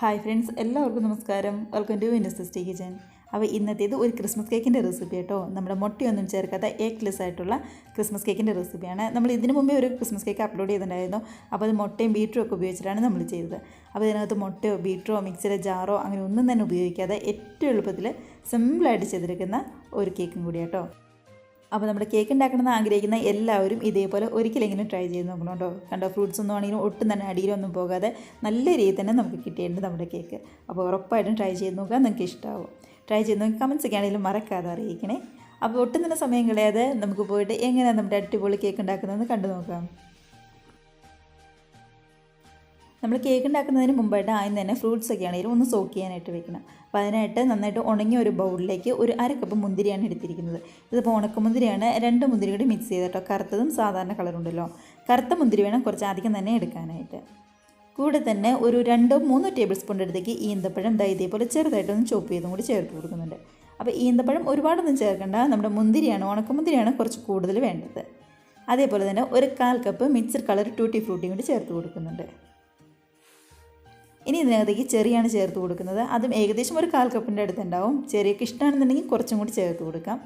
Hi friends, എല്ലാവർക്കും നമസ്കാരം. Welcome to Minnu's kitchen. അപ്പോൾ ഇന്നത്തേത് ഒരു ക്രിസ്മസ് കേക്കിൻ്റെ റെസിപ്പി കേട്ടോ. നമ്മുടെ മുട്ടയൊന്നും ചേർക്കാത്ത എഗ്ലെസ് ആയിട്ടുള്ള ക്രിസ്മസ് കേക്കിൻ്റെ റെസിപ്പിയാണ്. നമ്മൾ ഇതിനു മുമ്പേ ഒരു ക്രിസ്മസ് കേക്ക് അപ്ലോഡ് ചെയ്തിട്ടുണ്ടായിരുന്നു. അപ്പോൾ അത് മുട്ടയും ബീറ്ററും ഒക്കെ ഉപയോഗിച്ചിട്ടാണ് നമ്മൾ ചെയ്തത്. അപ്പോൾ ഇതിനകത്ത് മുട്ടയോ ബീറ്ററോ മിക്സിയുടെ ജാറോ അങ്ങനെ ഒന്നും തന്നെ ഉപയോഗിക്കാതെ ഏറ്റവും എളുപ്പത്തിൽ സിമ്പിളായിട്ട് ചെയ്തെടുക്കുന്ന ഒരു കേക്കും കൂടി കേട്ടോ. അപ്പോൾ നമ്മുടെ കേക്ക് ഉണ്ടാക്കണമെന്ന് ആഗ്രഹിക്കുന്ന എല്ലാവരും ഇതേപോലെ ഒരിക്കലെങ്കിലും ട്രൈ ചെയ്ത് നോക്കണം കേട്ടോ. കണ്ടോ, ഫ്രൂട്ട്സ് ഒന്നും ആണെങ്കിലും ഒട്ടും തന്നെ അടിയിലൊന്നും പോകാതെ നല്ല രീതിയിൽ തന്നെ നമുക്ക് കിട്ടിയിട്ടുണ്ട് നമ്മുടെ കേക്ക്. അപ്പോൾ ഉറപ്പായിട്ടും ട്രൈ ചെയ്ത് നോക്കുക, നിങ്ങൾക്ക് ഇഷ്ടമാവും. ട്രൈ ചെയ്ത് നോക്കി കമൻസൊക്കെ ആണെങ്കിലും മറക്കാതെ അറിയിക്കണേ. അപ്പോൾ ഒട്ടും തന്നെ സമയം കളയാതെ നമുക്ക് പോയിട്ട് എങ്ങനെയാണ് നമ്മുടെ അടിപൊളി കേക്ക് ഉണ്ടാക്കുന്നതെന്ന് കണ്ടു നോക്കാം. നമ്മൾ കേക്ക് ഉണ്ടാക്കുന്നതിന് മുമ്പായിട്ട് ആദ്യം തന്നെ ഫ്രൂട്ട്സൊക്കെ ആണെങ്കിലും ഒന്ന് സോക്ക് ചെയ്യാനായിട്ട് വെക്കണം. അപ്പോൾ അതിനായിട്ട് നന്നായിട്ട് ഉണങ്ങിയ ഒരു ബൗളിലേക്ക് ഒരു അരക്കപ്പ് മുന്തിരിയാണ് എടുത്തിരിക്കുന്നത്. ഇതിപ്പോൾ ഉണക്കമുന്തിരിയാണ്. 2 മുന്തിരി കൂടി മിക്സ് ചെയ്തിട്ടോ. കറുത്തതും സാധാരണ കളറുണ്ടല്ലോ, കറുത്ത മുന്തിരി വേണം കുറച്ച് അധികം തന്നെ എടുക്കാനായിട്ട്. കൂടെ തന്നെ ഒരു 2-3 ടേബിൾ സ്പൂൺ അടുത്തേക്ക് ഈന്തപ്പഴം ഇതേപോലെ ചെറുതായിട്ടൊന്ന് ചോപ്പ് ചെയ്തും കൂടി ചേർത്ത് കൊടുക്കുന്നുണ്ട്. അപ്പോൾ ഈന്തപ്പഴം ഒരുപാടൊന്നും ചേർക്കേണ്ട, നമ്മുടെ മുന്തിരിയാണ്, ഉണക്കമുന്തിരിയാണ് കുറച്ച് കൂടുതൽ വേണ്ടത്. അതേപോലെ തന്നെ ഒരു 1/4 കപ്പ് മിക്സഡ് കളർ ടൂട്ടി ഫ്രൂട്ടിയും കൂടി ചേർത്ത് കൊടുക്കുന്നുണ്ട്. ഇനി ഇതിനകത്തേക്ക് ചെറിയാണ് ചേർത്ത് കൊടുക്കുന്നത്. അതും ഏകദേശം ഒരു 1/4 കപ്പിൻ്റെ അടുത്തുണ്ടാവും. ചെറിയൊക്കെ ഇഷ്ടമാണെന്നുണ്ടെങ്കിൽ കുറച്ചും കൂടി ചേർത്ത് കൊടുക്കാം.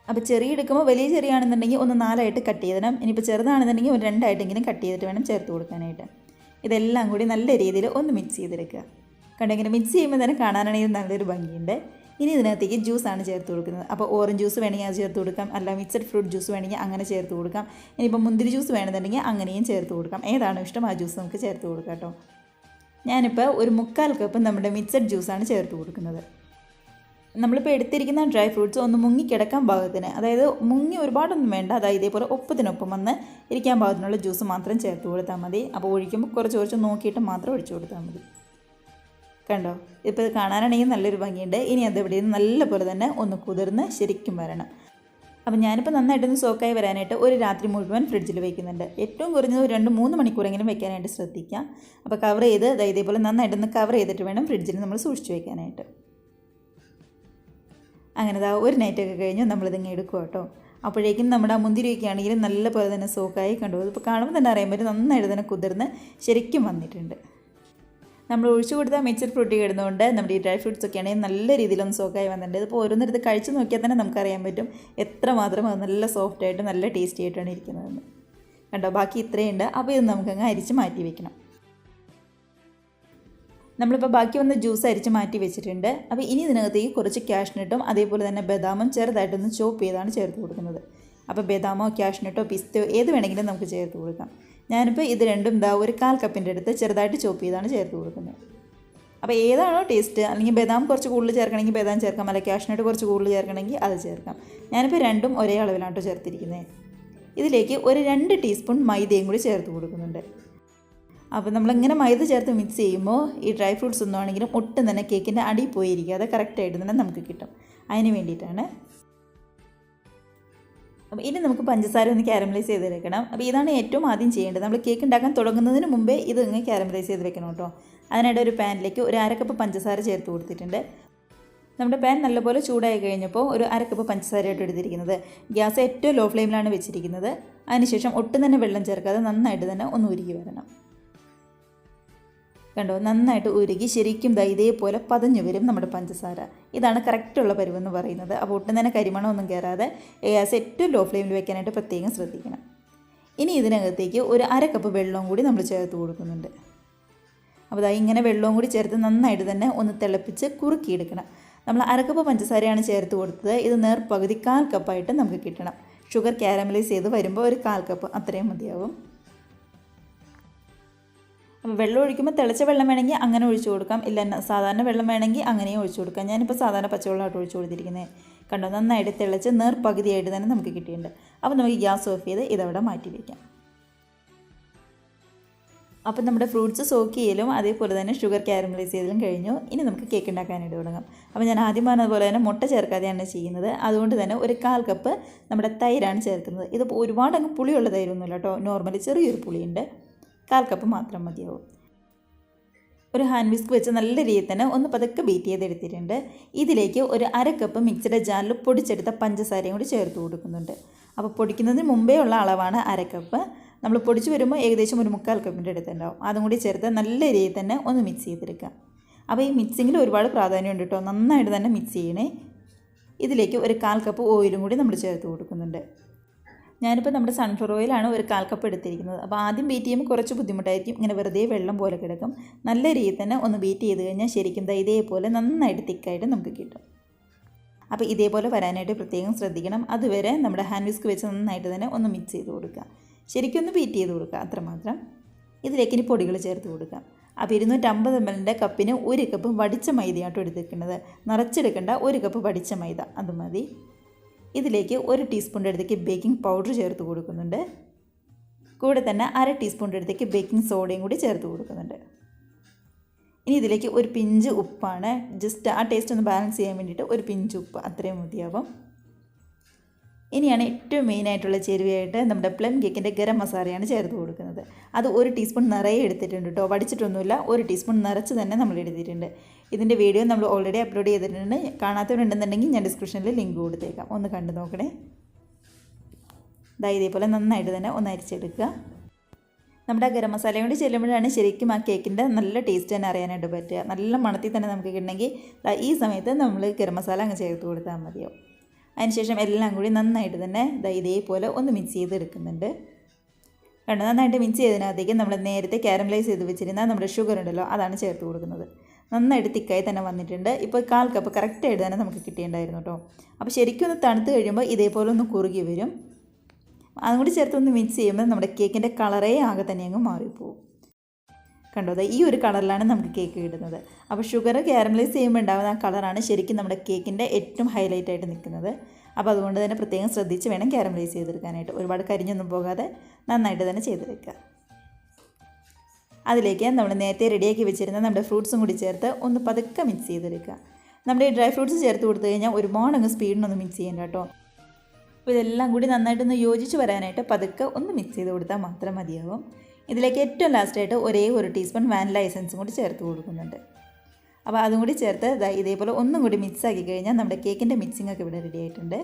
അപ്പോൾ ചെറിയ എടുക്കുമ്പോൾ വലിയ ചെറിയാണെന്നുണ്ടെങ്കിൽ ഒന്ന് 4ആയിട്ട് കട്ട് ചെയ്തിടാം. ഇനിയിപ്പോൾ ചെറുതാണെന്നുണ്ടെങ്കിൽ ഒരു 2ആയിട്ടെങ്കിലും കട്ട് ചെയ്തിട്ട് വേണം ചേർത്ത് കൊടുക്കാനായിട്ട്. ഇതെല്ലാം കൂടി നല്ല രീതിയിൽ ഒന്ന് മിക്സ് ചെയ്തെടുക്കുക. കണ്ടോ, ഇങ്ങനെ മിക്സ് ചെയ്യുമ്പോൾ തന്നെ കാണാനാണെങ്കിൽ നല്ലൊരു ഭംഗിയുണ്ട്. ഇനി ഇതിനകത്തേക്ക് ജ്യൂസാണ് ചേർത്ത് കൊടുക്കുന്നത്. അപ്പോൾ ഓറഞ്ച് ജ്യൂസ് വേണമെങ്കിൽ അത് ചേർത്ത് കൊടുക്കാം, അല്ല മിക്സഡ് ഫ്രൂട്ട് ജ്യൂസ് വേണമെങ്കിൽ അങ്ങനെ ചേർത്ത് കൊടുക്കാം. ഇനിയിപ്പോൾ മുന്തിരി ജ്യൂസ് വേണമെന്നുണ്ടെങ്കിൽ അങ്ങനെയും ചേർത്ത് കൊടുക്കാം. ഏതാണോ ഇഷ്ടം ആ ജ്യൂസ് നമുക്ക് ചേർത്ത് കൊടുക്കാം കേട്ടോ. ഞാനിപ്പോൾ ഒരു 1/4 കപ്പ് നമ്മുടെ മിക്സഡ് ജ്യൂസാണ് ചേർത്ത് കൊടുക്കുന്നത്. നമ്മളിപ്പോൾ എടുത്തിരിക്കുന്ന ഡ്രൈ ഫ്രൂട്ട്സ് ഒന്ന് മുങ്ങിക്കിടക്കാൻ പാകത്തിന്, അതായത് മുങ്ങി ഒരുപാടൊന്നും വേണ്ട, അതായത് ഇതേപോലെ ഒപ്പത്തിനൊപ്പം വന്ന് ഇരിക്കാൻ പാകത്തിനുള്ള ജ്യൂസ് മാത്രം ചേർത്ത് കൊടുത്താൽ മതി. അപ്പോൾ ഒഴിക്കുമ്പോൾ കുറച്ച് നോക്കിയിട്ട് മാത്രം ഒഴിച്ചു കൊടുത്താൽ മതി. കണ്ടോ, ഇപ്പോൾ ഇത് കാണാനാണെങ്കിൽ നല്ലൊരു ഭംഗിയുണ്ട്. ഇനി അതെവിടെ നിന്ന് നല്ലപോലെ തന്നെ ഒന്ന് കുതിർന്ന് ശരിക്കും വരണം. അപ്പോൾ ഞാനിപ്പോൾ നന്നായിട്ടൊന്ന് സോക്കായി വരാനായിട്ട് ഒരു രാത്രി മുഴുവൻ ഫ്രിഡ്ജിൽ വയ്ക്കുന്നുണ്ട്. ഏറ്റവും കുറഞ്ഞത് 2-3 മണിക്കൂറെങ്കിലും വെക്കാനായിട്ട് ശ്രദ്ധിക്കുക. അപ്പോൾ കവർ ചെയ്ത് ഇതേപോലെ നന്നായിട്ടൊന്ന് കവർ ചെയ്തിട്ട് വേണം ഫ്രിഡ്ജിൽ നമ്മൾ സൂക്ഷിച്ച് വയ്ക്കാനായിട്ട്. അങ്ങനെ ഒരു നൈറ്റൊക്കെ കഴിഞ്ഞ് നമ്മളിതിങ്ങനെ എടുക്കുക കേട്ടോ. അപ്പോഴേക്കും നമ്മുടെ ആ മുന്തിരിയൊക്കെ ആണെങ്കിലും നല്ലപോലെ തന്നെ സോക്കായി കണ്ടു. ഇപ്പോൾ കാണുമ്പോൾ തന്നെ അറിയാൻ പറ്റും നന്നായിട്ട് തന്നെ കുതിർന്ന് ശരിക്കും വന്നിട്ടുണ്ട്. നമ്മൾ ഒഴിച്ചു കൊടുത്താൽ മിക്സഡ് ഫ്രൂട്ടി ഇടുന്നതുകൊണ്ട് നമ്മുടെ ഈ ഡ്രൈ ഫ്രൂട്ട്സ് ഒക്കെ ആണെങ്കിൽ നല്ല രീതിയിലൊന്ന് സോക്കായി വന്നിട്ടുണ്ട്. ഇതിപ്പോൾ ഓരോന്നിടത്ത് കഴിച്ച് നോക്കിയാൽ തന്നെ നമുക്കറിയാൻ പറ്റും എത്രമാത്രം അത് നല്ല സോഫ്റ്റായിട്ട് നല്ല ടേസ്റ്റി ആയിട്ടാണ് ഇരിക്കുന്നതെന്ന്. കണ്ടോ, ബാക്കി ഇത്രയുണ്ട്. അപ്പോൾ ഇത് നമുക്കങ്ങ് അരിച്ച് മാറ്റി വയ്ക്കണം. നമ്മളിപ്പോൾ ബാക്കി വന്ന ജ്യൂസ് അരിച്ച് മാറ്റി വെച്ചിട്ടുണ്ട്. അപ്പോൾ ഇനി ഇതിനകത്തേക്ക് കുറച്ച് കാഷ്നട്ടും അതേപോലെ തന്നെ ബദാമും ചെറുതായിട്ടൊന്ന് ചോപ്പ് ചെയ്താണ് ചേർത്ത് കൊടുക്കുന്നത്. അപ്പോൾ ബദാമോ കാഷ്നട്ടോ പിസ്തയോ ഏത് വേണമെങ്കിലും നമുക്ക് ചേർത്ത് കൊടുക്കാം. ഞാനിപ്പോൾ ഇത് രണ്ടും ഒരു 1/4 കപ്പിൻ്റെ അടുത്ത് ചെറുതായിട്ട് ചോപ്പ് ചെയ്താണ് ചേർത്ത് കൊടുക്കുന്നത്. അപ്പോൾ ഏതാണോ ടേസ്റ്റ്, അല്ലെങ്കിൽ ബദാം കുറച്ച് കൂടുതൽ ചേർക്കണമെങ്കിൽ ബദാം ചേർക്കാം, അല്ല കാഷ്നട്ട് കുറച്ച് കൂടുതൽ ചേർക്കണമെങ്കിൽ അത് ചേർക്കാം. ഞാനിപ്പോൾ രണ്ടും ഒരേ അളവിലാണ് ചേർത്തിരിക്കുന്നത്. ഇതിലേക്ക് ഒരു 2 ടീസ്പൂൺ മൈദയും കൂടി ചേർത്ത് കൊടുക്കുന്നുണ്ട്. അപ്പോൾ നമ്മളിങ്ങനെ മൈദ ചേർത്ത് മിക്സ് ചെയ്യുമ്പോൾ ഈ ഡ്രൈ ഫ്രൂട്ട്സ് ഒന്നും ആണെങ്കിലും ഒട്ടും തന്നെ കേക്കിൻ്റെ അടി പോയിരിക്കാതെ കറക്റ്റായിട്ട് തന്നെ നമുക്ക് കിട്ടും. അതിന് വേണ്ടിയിട്ടാണ്. അപ്പോൾ ഇനി നമുക്ക് പഞ്ചസാര ഒന്ന് കാരമലൈസ് ചെയ്തെടുക്കണം. അപ്പോൾ ഇതാണ് ഏറ്റവും ആദ്യം ചെയ്യേണ്ടത്. നമ്മൾ കേക്ക് ഉണ്ടാക്കാൻ തുടങ്ങുന്നതിന് മുമ്പേ ഇത് ഇങ്ങനെ കാരമലൈസ് ചെയ്ത് വെക്കണം കേട്ടോ. അതിനായിട്ട് ഒരു പാനിലേക്ക് ഒരു 1/2 കപ്പ് പഞ്ചസാര ചേർത്ത് കൊടുത്തിട്ടുണ്ട്. നമ്മുടെ പാൻ നല്ലപോലെ ചൂടായി കഴിഞ്ഞപ്പോൾ ഒരു 1/2 കപ്പ് പഞ്ചസാരയായിട്ട് എടുത്തിരിക്കുന്നത്. ഗ്യാസ് ഏറ്റവും ലോ ഫ്ലെയിമിലാണ് വെച്ചിരിക്കുന്നത്. അതിനുശേഷം ഒട്ടും തന്നെ വെള്ളം ചേർക്കാതെ നന്നായിട്ട് തന്നെ ഒന്ന് ഉരുകി വരണം. കണ്ടോ, നന്നായിട്ട് ഉരുകി ശരിക്കും ഇതേപോലെ പതഞ്ഞു വരും നമ്മുടെ പഞ്ചസാര. ഇതാണ് കറക്റ്റുള്ള പരുവെന്ന് പറയുന്നത്. അപ്പോൾ ഒട്ടും തന്നെ കരിമണമൊന്നും കയറാതെ ഗ്യാസ് ഏറ്റവും ലോ ഫ്ലെയിമിൽ വെക്കാനായിട്ട് പ്രത്യേകം ശ്രദ്ധിക്കണം. ഇനി ഇതിനകത്തേക്ക് ഒരു 1/2 കപ്പ് വെള്ളവും കൂടി നമ്മൾ ചേർത്ത് കൊടുക്കുന്നുണ്ട്. അപ്പോൾ ഇങ്ങനെ വെള്ളവും കൂടി ചേർത്ത് നന്നായിട്ട് തന്നെ ഒന്ന് തിളപ്പിച്ച് കുറുക്കിയെടുക്കണം. നമ്മൾ 1/2 കപ്പ് പഞ്ചസാരയാണ് ചേർത്ത് കൊടുത്തത്. ഇത് നേർപകുതി 1/4 കപ്പായിട്ട് നമുക്ക് കിട്ടണം. ഷുഗർ കാരമലൈസ് ചെയ്ത് വരുമ്പോൾ ഒരു 1/4 കപ്പ് അത്രയും മതിയാവും. അപ്പോൾ വെള്ളം ഒഴിക്കുമ്പോൾ തിളച്ച വെള്ളം വേണമെങ്കിൽ അങ്ങനെ ഒഴിച്ചു കൊടുക്കാം, ഇല്ല സാധാരണ വെള്ളം വേണമെങ്കിൽ അങ്ങനെയും ഒഴിച്ചു കൊടുക്കാം. ഞാനിപ്പോൾ സാധാരണ പച്ചവെള്ളമായിട്ട് ഒഴിച്ചു കൊടുത്തിരിക്കുന്നത്. കണ്ടോ, നന്നായിട്ട് തിളച്ച് നേർപകുതിയായിട്ട് തന്നെ നമുക്ക് കിട്ടിയിട്ടുണ്ട്. അപ്പോൾ നമുക്ക് ഗ്യാസ് ഓഫ് ചെയ്ത് ഇതവിടെ മാറ്റി വയ്ക്കാം. അപ്പോൾ നമ്മുടെ ഫ്രൂട്ട്സ് സോക്ക് ചെയ്യലും അതേപോലെ തന്നെ ഷുഗർ കാരമലൈസ് ചെയ്തലും കഴിഞ്ഞു. ഇനി നമുക്ക് കേക്ക് ഉണ്ടാക്കാനായിട്ട് തുടങ്ങാം. അപ്പോൾ ഞാൻ ആദ്യം പറഞ്ഞതുപോലെ തന്നെ മുട്ട ചേർക്കാതെയാണ് ചെയ്യുന്നത്. അതുകൊണ്ട് തന്നെ ഒരു 1/4 കപ്പ് നമ്മുടെ തൈരാണ് ചേർക്കുന്നത്. ഇതിപ്പോൾ ഒരുപാട് അങ്ങ് പുളിയുള്ള തൈരൊന്നുമില്ല കേട്ടോ, നോർമലി ചെറിയൊരു പുളിയുണ്ട്. 1/4 കപ്പ് മാത്രം മതിയാവും. ഒരു ഹാൻഡ് വിസ്ക് വെച്ച് നല്ല രീതിയിൽ തന്നെ ഒന്ന് പതുക്കെ ബീറ്റ് ചെയ്തെടുത്തിട്ടുണ്ട്. ഇതിലേക്ക് ഒരു 1/2 കപ്പ് മിക്സിയുടെ ജാറിൽ പൊടിച്ചെടുത്ത പഞ്ചസാരയും കൂടി ചേർത്ത് കൊടുക്കുന്നുണ്ട്. അപ്പോൾ പൊടിക്കുന്നതിന് മുമ്പേ ഉള്ള അളവാണ് 1/2 കപ്പ്. നമ്മൾ പൊടിച്ച് വരുമ്പോൾ ഏകദേശം ഒരു 3/4 കപ്പിൻ്റെ അടുത്തുണ്ടാവും. അതും കൂടി ചേർത്ത് നല്ല രീതിയിൽ തന്നെ ഒന്ന് മിക്സ് ചെയ്തെടുക്കുക. അപ്പോൾ ഈ മിക്സിങ്ങിൽ ഒരുപാട് പ്രാധാന്യമുണ്ട് കേട്ടോ. നന്നായിട്ട് തന്നെ മിക്സ് ചെയ്യണേ. ഇതിലേക്ക് ഒരു 1/4 കപ്പ് ഓയിലും കൂടി നമ്മൾ ചേർത്ത് കൊടുക്കുന്നുണ്ട്. ഞാനിപ്പോൾ നമ്മുടെ സൺഫ്ലവർ ഓയിലാണ് ഒരു 1/4 കപ്പ് എടുത്തിരിക്കുന്നത്. അപ്പോൾ ആദ്യം ബീറ്റ് ചെയ്യുമ്പോൾ കുറച്ച് ബുദ്ധിമുട്ടായിരിക്കും. ഇങ്ങനെ വെറുതെ വെള്ളം പോലെ കിടക്കും. നല്ല രീതിയിൽ തന്നെ ഒന്ന് ബീറ്റ് ചെയ്ത് കഴിഞ്ഞാൽ ശരിക്കും ഇതേപോലെ നന്നായിട്ട് തിക്കായിട്ട് നമുക്ക് കിട്ടും. അപ്പോൾ ഇതേപോലെ വരാനായിട്ട് പ്രത്യേകം ശ്രദ്ധിക്കണം. അതുവരെ നമ്മുടെ ഹാൻഡ് വിസ്ക് വെച്ച് നന്നായിട്ട് തന്നെ ഒന്ന് മിക്സ് ചെയ്ത് കൊടുക്കുക. ശരിക്കും ഒന്ന് ബീറ്റ് ചെയ്ത് കൊടുക്കുക, അത്രമാത്രം. ഇതിലേക്ക് ഇനി പൊടികൾ ചേർത്ത് കൊടുക്കാം. അപ്പോൾ 250 ml കപ്പിന് 1 കപ്പ് വടിച്ച മൈദയാട്ടോ എടുത്തിരിക്കുന്നത്. നിറച്ചെടുക്കേണ്ട 1 കപ്പ് വടിച്ച മൈദ, അത് മതി. ഇതിലേക്ക് 1 ടീസ്പൂണിൻ്റെ അടുത്തേക്ക് ബേക്കിംഗ് പൗഡർ ചേർത്ത് കൊടുക്കുന്നുണ്ട്. കൂടെ തന്നെ 1/2 ടീസ്പൂണിൻ്റെ അടുത്തേക്ക് ബേക്കിംഗ് സോഡയും കൂടി ചേർത്ത് കൊടുക്കുന്നുണ്ട്. ഇനി ഇതിലേക്ക് ഒരു പിഞ്ച് ഉപ്പാണ്. ജസ്റ്റ് ആ ടേസ്റ്റ് ഒന്ന് ബാലൻസ് ചെയ്യാൻ വേണ്ടിയിട്ട് ഒരു പിഞ്ച് ഉപ്പ്, അത്രയും മതിയാവും. ഇനിയാണ് ഏറ്റവും മെയിനായിട്ടുള്ള ചേരുവയായിട്ട് നമ്മുടെ പ്ലം കേക്കിൻ്റെ ഗരം മസാലയാണ് ചേർത്ത് കൊടുക്കുന്നത്. അത് 1 ടീസ്പൂൺ നിറയെ എടുത്തിട്ടുണ്ട് കേട്ടോ. വടിച്ചിട്ടൊന്നുമില്ല, 1 ടീസ്പൂൺ നിറച്ച് തന്നെ നമ്മൾ എടുത്തിട്ടുണ്ട്. ഇതിൻ്റെ വീഡിയോ നമ്മൾ ഓൾറെഡി അപ്ലോഡ് ചെയ്തിട്ടുണ്ട്. കാണാത്തവരുണ്ടെന്നുണ്ടെങ്കിൽ ഞാൻ ഡിസ്ക്രിപ്ഷനിൽ ലിങ്ക് കൊടുത്തേക്കാം, ഒന്ന് കണ്ടു നോക്കണേ. ഇതേപോലെ നന്നായിട്ട് തന്നെ ഒന്ന് അരിച്ചെടുക്കുക. നമ്മുടെ ഗരം മസാലയും കൂടി ചെല്ലുമ്പോഴാണ് ശരിക്കും ആ കേക്കിൻ്റെ നല്ല ടേസ്റ്റ് തന്നെ അറിയാനായിട്ട് പറ്റുക. നല്ല മണത്തിൽ തന്നെ നമുക്ക് കിട്ടണമെങ്കിൽ ഈ സമയത്ത് നമ്മൾ ഗരം മസാല അങ്ങ് ചേർത്ത് കൊടുത്താൽ മതിയാവും. അതിനുശേഷം എല്ലാം കൂടി നന്നായിട്ട് തന്നെ ഇതേപോലെ ഒന്ന് മിക്സ് ചെയ്തെടുക്കുന്നുണ്ട്. കണ്ടോ, നന്നായിട്ട് മിക്സ് ചെയ്തതിനകത്തേക്ക് നമ്മൾ നേരത്തെ കാരമലൈസ് ചെയ്ത് വെച്ചിരുന്ന നമ്മുടെ ഷുഗർ ഉണ്ടല്ലോ, അതാണ് ചേർത്ത് കൊടുക്കുന്നത്. നന്നായിട്ട് തിക്കായി തന്നെ വന്നിട്ടുണ്ട്. ഇപ്പോൾ 1/4 കപ്പ് കറക്റ്റായിട്ട് തന്നെ നമുക്ക് കിട്ടിയിട്ടുണ്ടായിരുന്നു കേട്ടോ. അപ്പോൾ ശരിക്കും ഒന്ന് തണുത്ത് കഴിയുമ്പോൾ ഇതേപോലെ ഒന്ന് കുറുകി വരും. അതും കൂടി ചേർത്തൊന്ന് മിക്സ് ചെയ്യുമ്പോൾ നമ്മുടെ കേക്കിൻ്റെ കളറേ ആകെ തന്നെ അങ്ങ് മാറിപ്പോവും. കണ്ടോ, ഈ ഒരു കളറിലാണ് നമുക്ക് കേക്ക് കിട്ടുന്നത്. അപ്പോൾ ഷുഗർ കാരമലൈസ് ചെയ്യുമ്പോൾ ഉണ്ടാകുന്ന ആ കളറാണ് ശരിക്കും നമ്മുടെ കേക്കിൻ്റെ ഏറ്റവും ഹൈലൈറ്റ് ആയിട്ട് നിൽക്കുന്നത്. അപ്പോൾ അതുകൊണ്ട് തന്നെ പ്രത്യേകം ശ്രദ്ധിച്ച് വേണം കാരമലൈസ് ചെയ്തെടുക്കാനായിട്ട്. ഒരുപാട് കരിഞ്ഞൊന്നും പോകാതെ നന്നായിട്ട് തന്നെ ചെയ്തെടുക്കുക. അതിലേക്ക് നമ്മൾ നേരത്തെ റെഡിയാക്കി വെച്ചിരുന്ന നമ്മുടെ ഫ്രൂട്ട്സും കൂടി ചേർത്ത് ഒന്ന് പതുക്കെ മിക്സ് ചെയ്തെടുക്കുക. നമ്മുടെ ഈ ഡ്രൈ ഫ്രൂട്ട്സ് ചേർത്ത് കൊടുത്തു കഴിഞ്ഞാൽ ഒരുപാടങ്ങ് സ്പീഡിനൊന്ന് മിക്സ് ചെയ്യേണ്ട കേട്ടോ. അപ്പോൾ ഇതെല്ലാം കൂടി നന്നായിട്ടൊന്ന് യോജിച്ച് വരാനായിട്ട് പതുക്കെ ഒന്ന് മിക്സ് ചെയ്ത് കൊടുത്താൽ മാത്രം മതിയാവും. ഇതിലേക്ക് ഏറ്റവും ലാസ്റ്റായിട്ട് 1 ടീസ്പൂൺ വാനില എസൻസും കൂടി ചേർത്ത് കൊടുക്കുന്നുണ്ട്. അപ്പോൾ അതും കൂടി ചേർത്ത് ഇതേപോലെ ഒന്നും കൂടി മിക്സ് ആക്കി കഴിഞ്ഞാൽ നമ്മുടെ കേക്കിൻ്റെ മിക്സിംഗ് ഒക്കെ ഇവിടെ റെഡി ആയിട്ടുണ്ട്.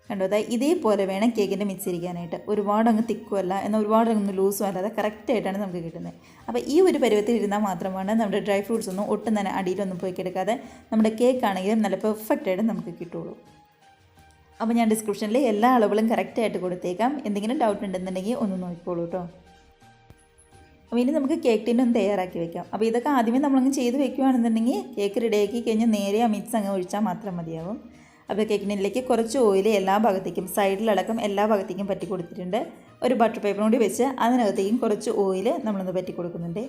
കണ്ടോ, ഇതേപോലെ വേണം കേക്കിൻ്റെ മിക്സ് ഇരിക്കാനായിട്ട്. ഒരുപാട് അങ്ങ് തിക്കുമല്ല, എന്നാൽ ഒരുപാട് അങ്ങ് ലൂസും അല്ലാതെ കറക്റ്റായിട്ടാണ് നമുക്ക് കിട്ടുന്നത്. അപ്പോൾ ഈ ഒരു പരുവത്തിൽ ഇരുന്നാൽ മാത്രമാണ് നമ്മുടെ ഡ്രൈ ഫ്രൂട്ട്സ് ഒന്നും ഒട്ടും തന്നെ അടിയിലൊന്നും പോയി കിടക്കാതെ നമ്മുടെ കേക്കാണെങ്കിലും നല്ല പെർഫെക്റ്റായിട്ട് നമുക്ക് കിട്ടുള്ളൂ. അപ്പോൾ ഞാൻ ഡിസ്ക്രിപ്ഷനിൽ എല്ലാ അളവുകളും കറക്റ്റായിട്ട് കൊടുത്തേക്കാം. എന്തെങ്കിലും ഡൗട്ട് ഉണ്ടെന്നുണ്ടെങ്കിൽ ഒന്ന് നോക്കിക്കോളൂ കേട്ടോ. അപ്പോൾ ഇനി നമുക്ക് കേക്ക് ടിൻ ഒന്ന് തയ്യാറാക്കി വെക്കാം. അപ്പോൾ ഇതൊക്കെ ആദ്യമേ നമ്മളങ്ങ് ചെയ്ത് വെക്കുകയാണെന്നുണ്ടെങ്കിൽ കേക്ക് റെഡിയാക്കി കഴിഞ്ഞാൽ നേരെ ആ മിക്സ് അങ്ങ് ഒഴിച്ചാൽ മാത്രം മതിയാവും. അപ്പോൾ കേക്ക് ടിന്നിലേക്ക് കുറച്ച് ഓയിൽ എല്ലാ ഭാഗത്തേക്കും, സൈഡിലടക്കം എല്ലാ ഭാഗത്തേക്കും പറ്റി കൊടുത്തിട്ടുണ്ട്. ഒരു ബട്ടർ പേപ്പറും കൂടി വെച്ച് അതിനകത്തേക്കും കുറച്ച് ഓയിൽ നമ്മളൊന്ന് പറ്റി കൊടുക്കുന്നുണ്ട്.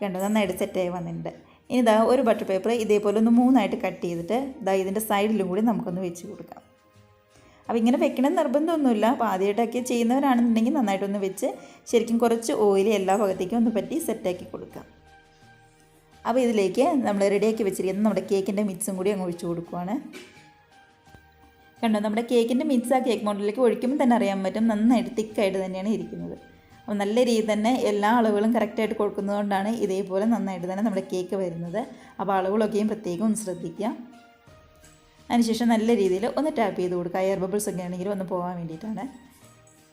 കണ്ടോ, നന്നായിട്ട് സെറ്റായി വന്നിട്ടുണ്ട്. ഇനി ഒരു ബട്ടർ പേപ്പർ ഇതേപോലെ ഒന്ന് 3ആയിട്ട് കട്ട് ചെയ്തിട്ട് ഇതിൻ്റെ സൈഡിലും കൂടി നമുക്കൊന്ന് വെച്ച് കൊടുക്കാം. അപ്പോൾ ഇങ്ങനെ വെക്കണം നിർബന്ധമൊന്നുമില്ല. അപ്പോൾ ആദ്യമായിട്ടൊക്കെ ചെയ്യുന്നവരാണെന്നുണ്ടെങ്കിൽ നന്നായിട്ടൊന്ന് വെച്ച് ശരിക്കും കുറച്ച് ഓയിൽ എല്ലാ ഭാഗത്തേക്കും ഒന്ന് പറ്റി സെറ്റാക്കി കൊടുക്കാം. അപ്പോൾ ഇതിലേക്ക് നമ്മൾ റെഡിയാക്കി വെച്ചിരിക്കുന്ന നമ്മുടെ കേക്കിൻ്റെ മിക്സും കൂടി അങ്ങ് ഒഴിച്ച് കൊടുക്കുവാണ്. കണ്ടോ, നമ്മുടെ കേക്കിൻ്റെ മിക്സ് ആ കേക്ക് മോഡലിലേക്ക് ഒഴിക്കുമ്പോൾ തന്നെ അറിയാൻ പറ്റും നന്നായിട്ട് തിക്കായിട്ട് തന്നെയാണ് ഇരിക്കുന്നത്. അപ്പോൾ നല്ല രീതിയിൽ തന്നെ എല്ലാ അളവുകളും കറക്റ്റായിട്ട് കൊടുക്കുന്നതുകൊണ്ടാണ് ഇതേപോലെ നന്നായിട്ട് തന്നെ നമ്മുടെ കേക്ക് വരുന്നത്. അപ്പോൾ അളവുകളൊക്കെയും പ്രത്യേകം ഒന്ന് ശ്രദ്ധിക്കുക. അതിനുശേഷം നല്ല രീതിയിൽ ഒന്ന് ടാപ്പ് ചെയ്ത് കൊടുക്കുക. എയർ ബബിൾസ് ഒക്കെ ആണെങ്കിലും ഒന്ന് പോകാൻ വേണ്ടിയിട്ടാണ്.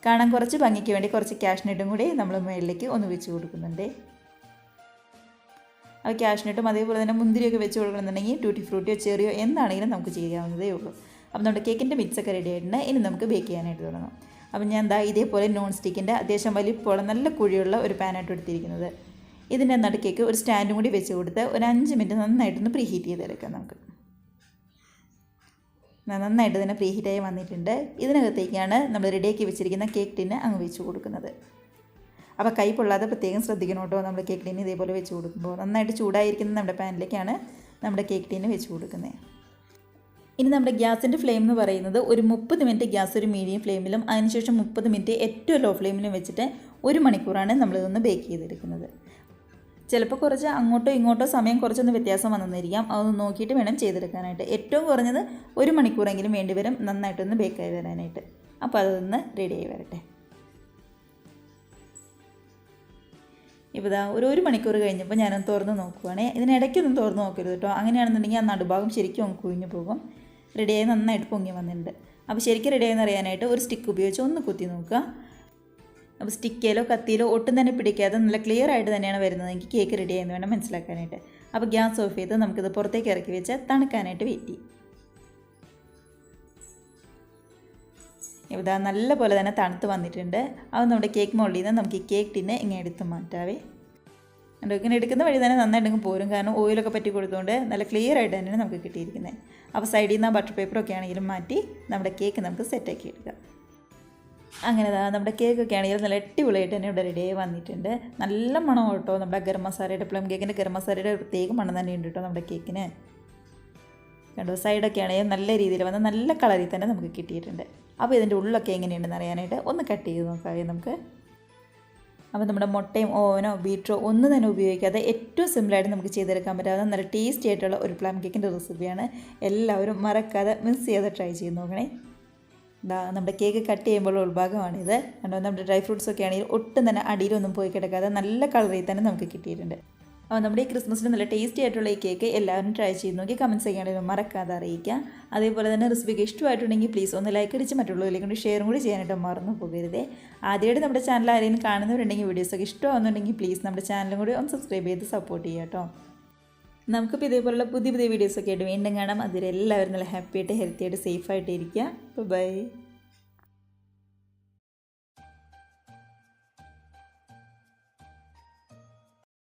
കാണാൻ കുറച്ച് ഭംഗിക്ക് വേണ്ടി കുറച്ച് കാഷ്നട്ടും കൂടി നമ്മൾ മുകളിലേക്ക് ഒന്ന് വെച്ച് കൊടുക്കുന്നുണ്ട്. അപ്പോൾ കാഷ്നട്ടും അതേപോലെ തന്നെ മുന്തിരിയൊക്കെ വെച്ച് കൊടുക്കണമെന്നുണ്ടെങ്കിൽ ടൂട്ടി ഫ്രൂട്ടിയോ ചെറിയോ എന്താണെങ്കിലും നമുക്ക് ചെയ്യാവുന്നതേ ഉള്ളൂ. അപ്പോൾ നമ്മുടെ കേക്കിൻ്റെ മിക്സൊക്കെ റെഡി ആയിട്ടുണ്ട്. ഇനി നമുക്ക് ബേക്ക് ചെയ്യാനായിട്ട് തുടങ്ങാം. അപ്പം ഞാൻ ഇതേപോലെ നോൺ സ്റ്റിക്കിൻ്റെ അത്യാവശ്യം വലിപ്പമുള്ള നല്ല കുഴിയുള്ള ഒരു പാനായിട്ട് എടുത്തിരിക്കുന്നത്. ഇതിൻ്റെ നടുക്കേക്ക് ഒരു സ്റ്റാൻഡും കൂടി വെച്ച് കൊടുത്ത് ഒരു 5 മിനിറ്റ് നന്നായിട്ടൊന്ന് പ്രീ ഹീറ്റ് ചെയ്തെടുക്കാം. നമുക്ക് നന്നായിട്ട് തന്നെ പ്രീ ഹീറ്റായി വന്നിട്ടുണ്ട്. ഇതിനകത്തേക്കാണ് നമ്മൾ റെഡിയാക്കി വെച്ചിരിക്കുന്ന കേക്ക് ടിന്ന് അങ്ങ് വെച്ച് കൊടുക്കുന്നത്. അപ്പോൾ കൈ പൊള്ളാതെ പ്രത്യേകം ശ്രദ്ധിക്കണം കേട്ടോ. നമ്മൾ കേക്ക് ടിന്ന് ഇതേപോലെ വെച്ച് കൊടുക്കുമ്പോൾ നന്നായിട്ട് ചൂടായിരിക്കുന്ന നമ്മുടെ പാനിലേക്കാണ് നമ്മുടെ കേക്ക് ടിന്ന് വെച്ച് കൊടുക്കുന്നത്. ഇനി നമ്മുടെ ഗ്യാസിൻ്റെ ഫ്ലെയിം എന്ന് പറയുന്നത് ഒരു 30 മിനിറ്റ് ഗ്യാസ് ഒരു മീഡിയം ഫ്ലെയിമിലും അതിനുശേഷം 30 മിനിറ്റ് ഏറ്റവും ലോ ഫ്ലെയിമിലും വെച്ചിട്ട് 1 മണിക്കൂറാണ് നമ്മളിതൊന്ന് ബേക്ക് ചെയ്തെടുക്കുന്നത്. ചിലപ്പോൾ കുറച്ച് അങ്ങോട്ടോ ഇങ്ങോട്ടോ സമയം കുറച്ചൊന്ന് വ്യത്യാസം വന്നിരിക്കാം. അതൊന്ന് നോക്കിയിട്ട് വേണം ചെയ്തെടുക്കാനായിട്ട്. ഏറ്റവും കുറഞ്ഞത് 1 മണിക്കൂറെങ്കിലും വേണ്ടി വരും നന്നായിട്ടൊന്ന് ബേക്കായി വരാനായിട്ട്. അപ്പോൾ അതൊന്ന് റെഡിയായി വരട്ടെ. ഇപ്പോൾ ഒരു മണിക്കൂർ കഴിഞ്ഞപ്പോൾ ഞാനൊന്ന് തുറന്ന് നോക്കുവാണേ. ഇതിനിടയ്ക്കൊന്നും തുറന്ന് നോക്കരുത് കേട്ടോ. അങ്ങനെയാണെന്നുണ്ടെങ്കിൽ ആ നടുഭാഗം ശരിക്കും ഒന്ന് കുഴിഞ്ഞു പോകും. റെഡിയായി നന്നായിട്ട് പൊങ്ങി വന്നിട്ടുണ്ട്. അപ്പോൾ ശരിക്കും റെഡിയായെന്ന് അറിയാനായിട്ട് ഒരു സ്റ്റിക്ക് ഉപയോഗിച്ച് ഒന്ന് കുത്തി നോക്കുക. അപ്പോൾ സ്റ്റിക്കിലോ കത്തിയിലോ ഒട്ടും തന്നെ പിടിക്കാതെ നല്ല ക്ലിയർ ആയിട്ട് തന്നെയാണ് വരുന്നത്. എനിക്ക് കേക്ക് റെഡി ആയെന്ന് വേണം മനസ്സിലാക്കാനായിട്ട്. അപ്പോൾ ഗ്യാസ് ഓഫ് ചെയ്ത് നമുക്കിത് പുറത്തേക്ക് ഇറക്കി വെച്ച് തണുക്കാനായിട്ട് വെയിറ്റ് ചെയ്യും. ഇതാ നല്ല പോലെ തന്നെ തണുത്ത് വന്നിട്ടുണ്ട്. അത് നമ്മുടെ കേക്ക് മോൾഡിൽ നിന്ന് നമുക്ക് ഈ കേക്ക് ടിന്നെ ഇങ്ങനെ എടുത്ത് മാറ്റാവേ. ഇങ്ങനെ എടുക്കുന്ന വഴി തന്നെ നന്നായിട്ട് പോരും, കാരണം ഓയിലൊക്കെ പറ്റി കൊടുത്തുകൊണ്ട് നല്ല ക്ലിയർ ആയിട്ട് തന്നെയാണ് നമുക്ക് കിട്ടിയിരിക്കുന്നത്. അപ്പോൾ സൈഡിൽ നിന്ന് ബട്ടർ പേപ്പറൊക്കെ ആണെങ്കിലും മാറ്റി നമ്മുടെ കേക്ക് നമുക്ക് സെറ്റാക്കി എടുക്കാം. അങ്ങനെ നമ്മുടെ കേക്കൊക്കെ ആണെങ്കിലും നല്ല അടിപൊളിയായിട്ട് തന്നെ ഇവിടെ റെഡി ആയി വന്നിട്ടുണ്ട്. നല്ല മണം കേട്ടോ നമ്മുടെ ഗരം മസാലയുടെ, പ്ലം കേക്കിൻ്റെ ഗരം മസാലയുടെ പ്രത്യേക മണം തന്നെ ഉണ്ട് കേട്ടോ നമ്മുടെ കേക്കിന്. കണ്ടോ, സൈഡൊക്കെ ആണെങ്കിലും നല്ല രീതിയിൽ വന്ന് നല്ല കളറിൽ തന്നെ നമുക്ക് കിട്ടിയിട്ടുണ്ട്. അപ്പോൾ ഇതിൻ്റെ ഉള്ളൊക്കെ എങ്ങനെയുണ്ടെന്ന് അറിയാനായിട്ട് ഒന്ന് കട്ട് ചെയ്ത് നോക്കാവേ നമുക്ക്. അപ്പോൾ നമ്മുടെ മുട്ടയും ഓവനോ ബീറ്ററോ ഒന്നും തന്നെ ഉപയോഗിക്കാതെ ഏറ്റവും സിമ്പിളായിട്ട് നമുക്ക് ചെയ്തെടുക്കാൻ പറ്റാവുന്ന നല്ല ടേസ്റ്റി ആയിട്ടുള്ള ഒരു പ്ലം കേക്കിൻ്റെ റെസിപ്പിയാണ്. എല്ലാവരും മറക്കാതെ മിസ് ചെയ്ത് ട്രൈ ചെയ്ത് നോക്കണേ. നമ്മുടെ കേക്ക് കട്ട് ചെയ്യുമ്പോൾ ഉൾഭാഗമാണിത്. കണ്ടോ, നമ്മുടെ ഡ്രൈ ഫ്രൂട്ട്സൊക്കെ ആണെങ്കിൽ ഒട്ടും തന്നെ അടിയിലൊന്നും പോയി കിടക്കാതെ നല്ല കളറിൽ തന്നെ നമുക്ക് കിട്ടിയിട്ടുണ്ട്. അപ്പോൾ നമ്മുടെ ഈ ക്രിസ്മസിന് നല്ല ടേസ്റ്റി ആയിട്ടുള്ള ഈ കേക്ക് എല്ലാവരും ട്രൈ ചെയ്ത് നോക്കി കമൻറ്റ്സ് ചെയ്യാനായിട്ട് മറക്കാതെ അറിയിക്കുക. അതേപോലെ തന്നെ റെസിപ്പിക്ക് ഇഷ്ടമായിട്ടുണ്ടെങ്കിൽ പ്ലീസ് ഒന്ന് ലൈക്ക് അടിച്ച് മറ്റുള്ളവരിലേക്ക് കൊണ്ട് ഷെയറും കൂടി ചെയ്യാനായിട്ട് മറന്നു പോകരുതേ. ആദ്യമായിട്ട് നമ്മുടെ ചാനൽ ആരെങ്കിലും കാണുന്നവരുണ്ടെങ്കിൽ വീഡിയോസൊക്കെ ഇഷ്ടമാകുന്നുണ്ടെങ്കിൽ പ്ലീസ് നമ്മുടെ ചാനലും കൂടി ഒന്ന് സബ്സ്ക്രൈബ് ചെയ്ത് സപ്പോർട്ട് ചെയ്യുക കേട്ടോ. നമുക്കിപ്പോൾ ഇതേപോലുള്ള പുതിയ പുതിയ വീഡിയോസൊക്കെ ആയിട്ട് വീണ്ടും കാണാം. അതിൽ എല്ലാവരും നല്ല ഹാപ്പി ആയിട്ട് ഹെൽത്തി ആയിട്ട് സേഫ് ആയിട്ട് ഇരിക്കുക. ബൈ.